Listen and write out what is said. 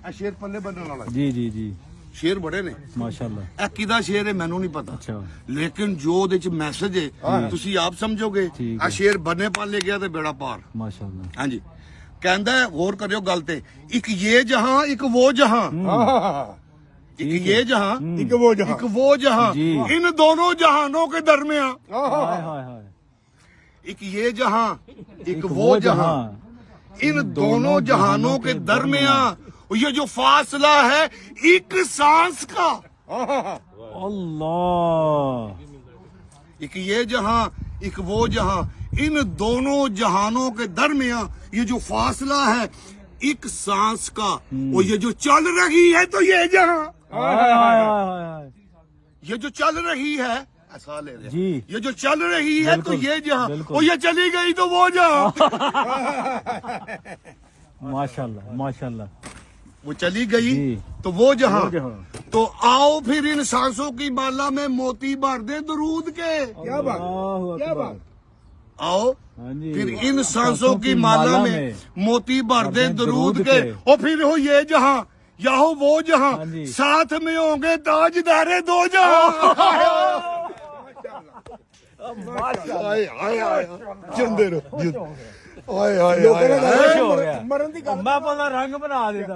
ਇਹ ਸ਼ੇਰ ਪੱਲੇ ਬੰਨਣ ਵਾਲਾ जी जी जी ਸ਼ੇਰ ਬੜੇ ਨੇ माशाल्लाह ਇਹ ਕਿਹਦਾ ਸ਼ੇਰ ਹੈ ਮੈਨੂੰ ਨਹੀਂ ਪਤਾ अच्छा ਲੇਕਿਨ ਜੋ ਉਹਦੇ ਚ ਮੈਸੇਜ ਹੈ ਤੁਸੀਂ ਆਪ ਸਮਝੋਗੇ ਠੀਕ ਆ ਸ਼ੇਰ ਬੰਨੇ ਪਾਲੇ ਗਿਆ ਤੇ ਬੇੜਾ ਪਾਰ माशाल्लाह ਹਾਂਜੀ ਕਹਿੰਦਾ ਹੈ, ਹੋਰ ਕਰਿਓ ਗੱਲ ਤੇ ਇੱਕ ਇਹ ਜਹਾਂ ਇੱਕ ਉਹ ਜਹਾਂ एक ये जहां एक वो जहां एक वो जहां जी। इन दोनों जहानों के दरमियान हाय हाय हाय एक ये जहां एक वो जहां इन दोनों जहानों के दरमियान ये जो फासला है एक सांस का अल्लाह एक ये जहां एक वो जहां इन दोनों जहानों के दरमियान ये जो फासला है एक सांस का और ये जो चल रही है तो ये जहां हाय हाय हाय हाय ये जो चल रही है ऐसा ले रहे जी ये जो चल रही है तो बिल्कुल, ये जहां बिल्कुल। और ये चली गई तो वो जहां माशाल्लाह माशाल्लाह वो चली गई जी। तो वो जहां वो जहां। तो आओ फिर इन सांसों की माला में मोती भर दे दरूद के क्या बात अल्लाहु क्या अकबर। बात आओ हाँ जी। फिर इन सांसों की माला में मोती भर दे दरूद के और फिर हो ये जहां या हो वो जहां हाँ जी। साथ में होंगे ताजदारे दो जहां आए आए आए जिंदे रहो आए आए लोगों ने खुश हो गया मरण दी गल मैं पता रंग बना देता